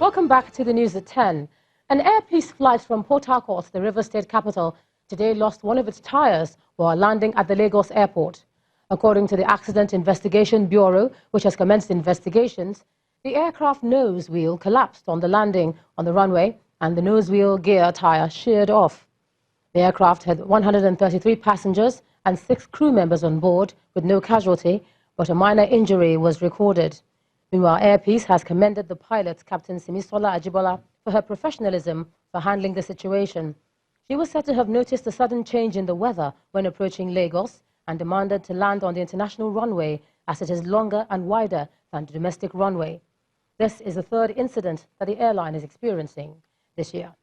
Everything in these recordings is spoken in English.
Welcome back to the news at 10. An Air Peace flight from Port Harcourt, the River State capital, today lost one of its tires while landing at the Lagos airport. According to the Accident Investigation Bureau, which has commenced investigations, the aircraft nose wheel collapsed on the landing on the runway and the nose wheel gear tire sheared off. The aircraft had 133 passengers and 6 crew members on board with no casualty, but a minor injury was recorded. Meanwhile, Air Peace has commended the pilot, Captain Simisola Ajibola, for her professionalism for handling the situation. She was said to have noticed a sudden change in the weather when approaching Lagos and demanded to land on the international runway as it is longer and wider than the domestic runway. This is the third incident that the airline is experiencing this year.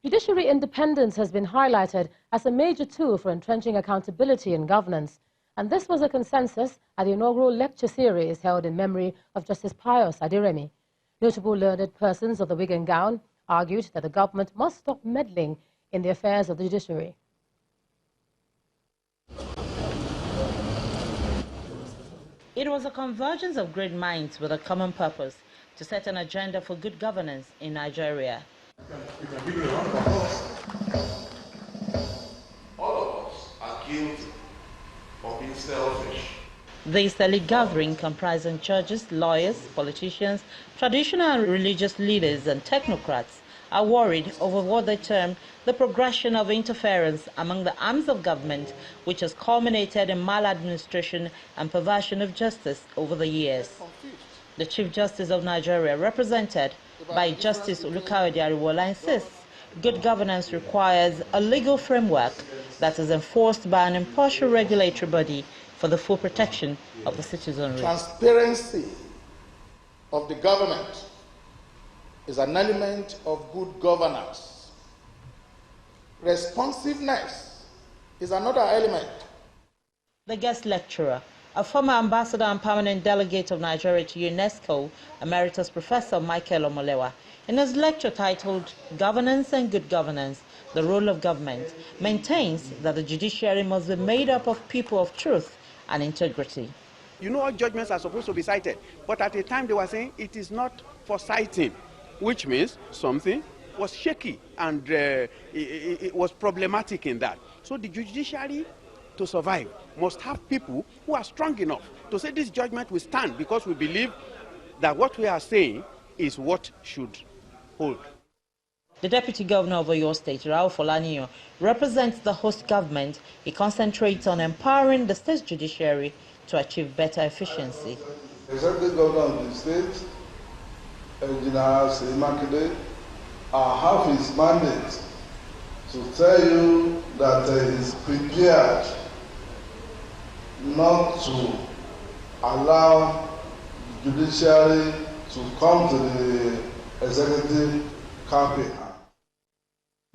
Judiciary independence has been highlighted as a major tool for entrenching accountability and governance. And this was a consensus at the inaugural lecture series held in memory of Justice Pius Aderemi. Notable learned persons of the wig and gown argued that the government must stop meddling in the affairs of the judiciary. It was a convergence of great minds with a common purpose to set an agenda for good governance in Nigeria. All of us are guilty of being selfish. This elite gathering, comprising judges, lawyers, politicians, traditional and religious leaders and technocrats, are worried over what they term the progression of interference among the arms of government, which has culminated in maladministration and perversion of justice over the years. The Chief Justice of Nigeria, represented by Justice Olukayode Ariwola, insists good governance requires a legal framework that is enforced by an impartial regulatory body for the full protection of the citizenry. Transparency of the government is an element of good governance. Responsiveness is another element. The guest lecturer, a former ambassador and permanent delegate of Nigeria to UNESCO, Emeritus Professor Michael Omolewa, in his lecture titled Governance and Good Governance, the Role of Government, maintains that the judiciary must be made up of people of truth and integrity. You know, all judgments are supposed to be cited, but at the time they were saying it is not for citing, which means something was shaky and it was problematic in that. So the judiciary, to survive, must have people who are strong enough to say this judgment will stand because we believe that what we are saying is what should hold. The Deputy Governor of Oyo State, Raul Folaniyo, represents the host government. He concentrates on empowering the state judiciary to achieve better efficiency. The Executive Governor of the state, Engineer Seyimakide, have his mandate to tell you that he is prepared not to allow the judiciary to come to the executive campaign.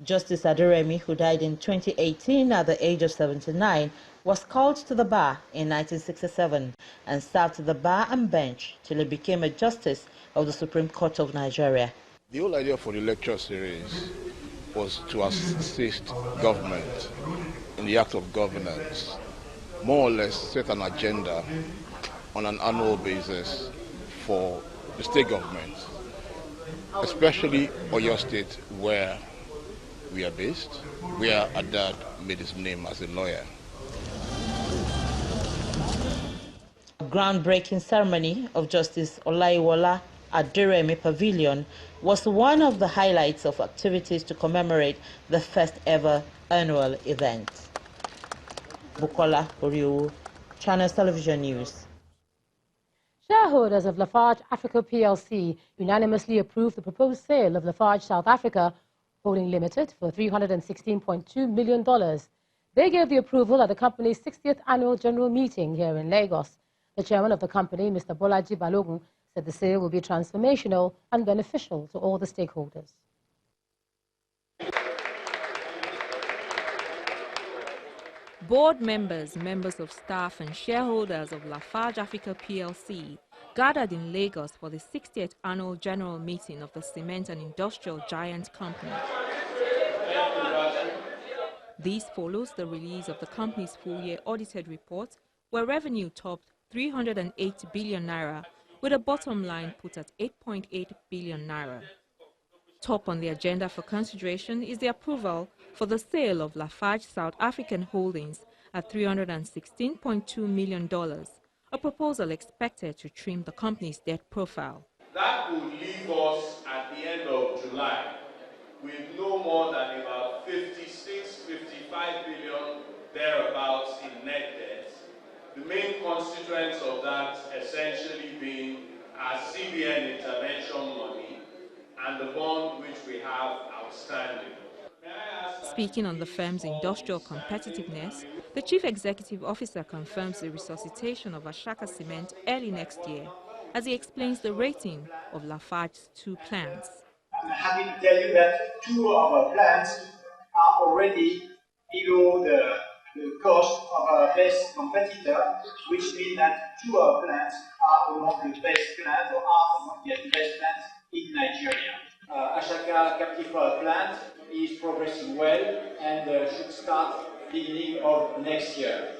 Justice Aderemi, who died in 2018 at the age of 79, was called to the bar in 1967 and served the bar and bench till he became a justice of the Supreme Court of Nigeria. The whole idea for the lecture series was to assist government in the act of governance, more or less set an agenda on an annual basis for the state government, especially Oyo State, where we are based, where Adad made his name as a lawyer. A groundbreaking ceremony of Justice Olaiwola Aderemi Pavilion was one of the highlights of activities to commemorate the first ever annual event. Bukola Oriu, Channels Television News. Shareholders of Lafarge Africa plc unanimously approved the proposed sale of Lafarge South Africa Holding Limited for $316.2 million. They gave the approval at the company's 60th annual general meeting here in Lagos. The chairman of the company, Mr. Bolaji Balogun, said the sale will be transformational and beneficial to all the stakeholders. Board members, members of staff and shareholders of Lafarge Africa plc gathered in Lagos for the 60th annual general meeting of the cement and industrial giant company. This follows the release of the company's full-year audited report, where revenue topped 308 billion naira, with a bottom line put at 8.8 billion naira. Top on the agenda for consideration is the approval for the sale of Lafarge South African Holdings at $316.2 million, a proposal expected to trim the company's debt profile. That would leave us at the end of July with no more than about 55 billion thereabouts in net debt. The main constituents of that essentially being our CBN intervention money and the bond which we have outstanding. Speaking on the firm's industrial competitiveness, the Chief Executive Officer confirms the resuscitation of Ashaka Cement early next year, as he explains the rating of Lafarge's two plants. I'm happy to tell you that two of our plants are already below the cost of our best competitor, which means that two of our plants are among the best plants or are among the best plants in Nigeria. Ashaka captive power plant is progressing well and should start beginning of next year.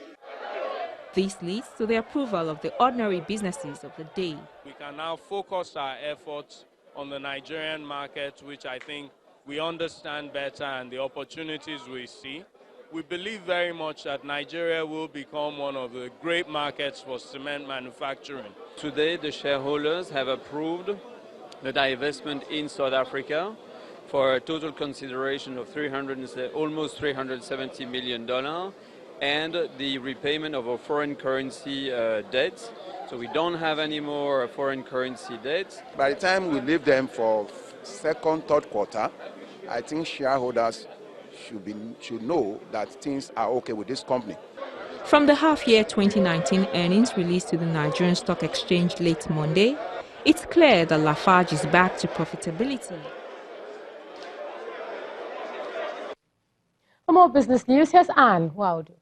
This leads to the approval of the ordinary businesses of the day. We can now focus our efforts on the Nigerian market, which I think we understand better, and the opportunities we see. We believe very much that Nigeria will become one of the great markets for cement manufacturing. Today, the shareholders have approved the divestment in South Africa for a total consideration of almost $370 million and the repayment of our foreign currency debts. So we don't have any more foreign currency debts. By the time we leave them for second, third quarter, I think shareholders should know that things are okay with this company. From the half-year 2019 earnings released to the Nigerian Stock Exchange late Monday, it's clear that Lafarge is back to profitability. For more business news, here's Anne Waudu.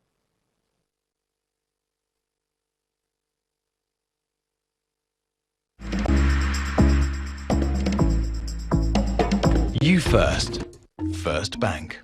You first. First Bank.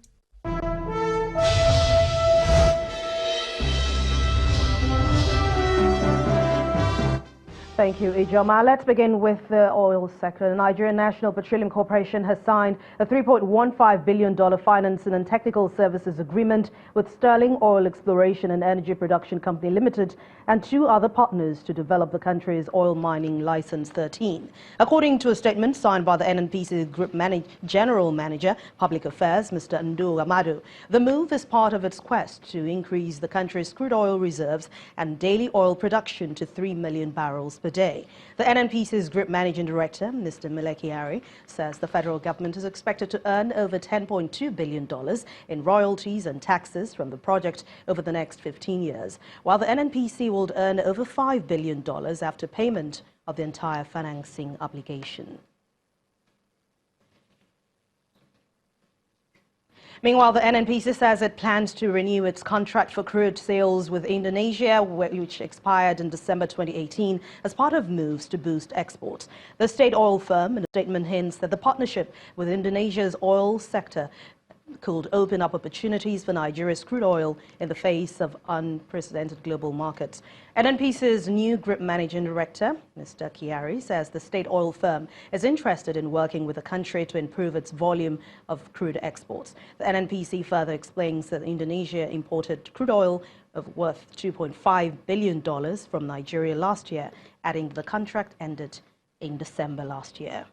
Thank you, Ijoma. Let's begin with the oil sector. The Nigerian National Petroleum Corporation has signed a $3.15 billion financing and technical services agreement with Sterling Oil Exploration and Energy Production Company Limited and two other partners to develop the country's oil mining license 13. According to a statement signed by the NNPC Group General Manager, Public Affairs, Mr. Ndu Amadu, the move is part of its quest to increase the country's crude oil reserves and daily oil production to 3 million barrels per day. The NNPC's Group Managing Director, Mr. Milekiari, says the federal government is expected to earn over $10.2 billion in royalties and taxes from the project over the next 15 years, while the NNPC will earn over $5 billion after payment of the entire financing obligation. Meanwhile, the NNPC says it plans to renew its contract for crude sales with Indonesia, which expired in December 2018, as part of moves to boost exports. The state oil firm, in a statement, hints that the partnership with Indonesia's oil sector could open up opportunities for Nigeria's crude oil in the face of unprecedented global markets. NNPC's new Group Managing Director, Mr. Chiari, says the state oil firm is interested in working with the country to improve its volume of crude exports. The NNPC further explains that Indonesia imported crude oil worth $2.5 billion from Nigeria last year, adding the contract ended in December last year.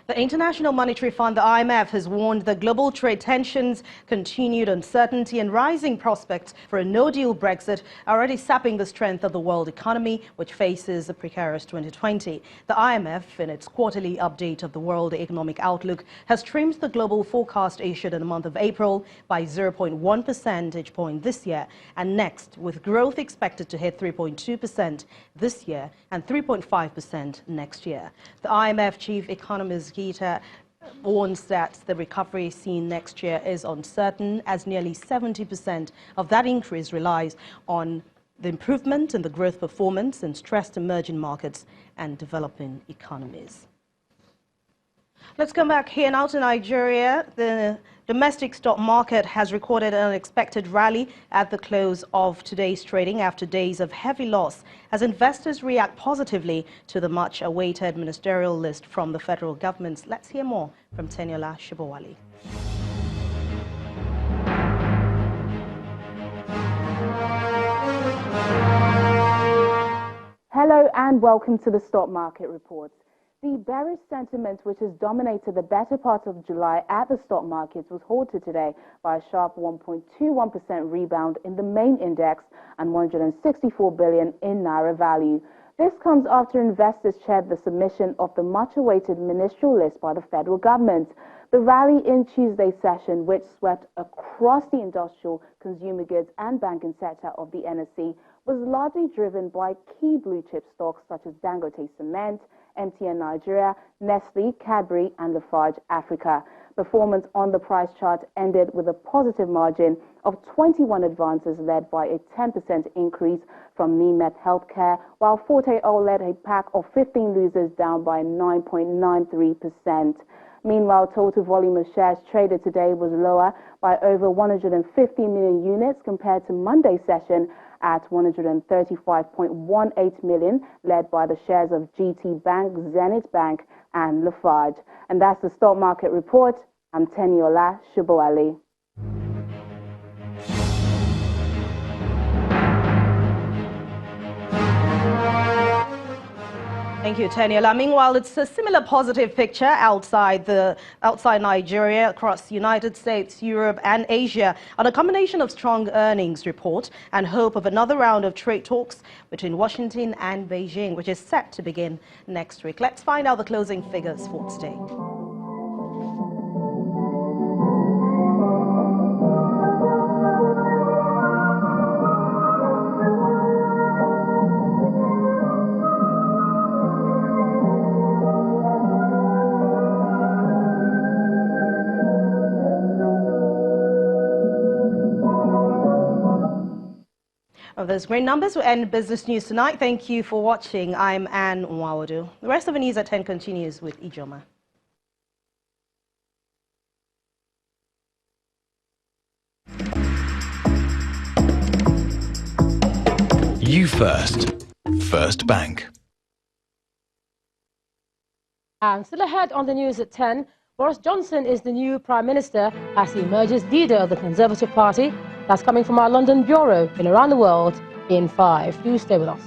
The International Monetary Fund, the IMF, has warned that global trade tensions, continued uncertainty and rising prospects for a no-deal Brexit are already sapping the strength of the world economy, which faces a precarious 2020. The IMF, in its quarterly update of the World Economic Outlook, has trimmed the global forecast issued in the month of April by 0.1 percentage point this year and next, with growth expected to hit 3.2% this year and 3.5% next year. The IMF chief economist Gita warns that the recovery seen next year is uncertain, as nearly 70% of that increase relies on the improvement in the growth performance in stressed emerging markets and developing economies. Let's come back here now to Nigeria. The domestic stock market has recorded an unexpected rally at the close of today's trading after days of heavy loss as investors react positively to the much-awaited ministerial list from the federal government. Let's hear more from Teniola Shibowale. Hello and welcome to the Stock Market Report. The bearish sentiment which has dominated the better part of July at the stock markets was halted today by a sharp 1.21% rebound in the main index and 164 billion in Naira value. This comes after investors chaired the submission of the much-awaited ministerial list by the federal government. The rally in Tuesday's session, which swept across the industrial, consumer goods and banking sector of the NSE, was largely driven by key blue-chip stocks such as Dangote Cement, MTN Nigeria, Nestle, Cadbury and Lafarge Africa. Performance on the price chart ended with a positive margin of 21 advances led by a 10% increase from Nemet Healthcare, while Forte Oil led a pack of 15 losers down by 9.93%. Meanwhile, total volume of shares traded today was lower by over 150 million units compared to Monday's session at 135.18 million, led by the shares of GT Bank, Zenith Bank and Lafarge. And that's the Stock Market Report. I'm Teniola Shibowale. Thank you, Teniola. Meanwhile, it's a similar positive picture outside Nigeria, across the United States, Europe and Asia, on a combination of strong earnings report and hope of another round of trade talks between Washington and Beijing, which is set to begin next week. Let's find out the closing figures for today. Of those great numbers, we'll end business news tonight. Thank you for watching. I'm Anne Nwawadu. The rest of the news at 10 continues with Ijoma. You First. First Bank. And still ahead on the news at 10, Boris Johnson is the new Prime Minister as he emerges leader of the Conservative Party. That's coming from our London bureau in Around the World in 5. Do stay with us.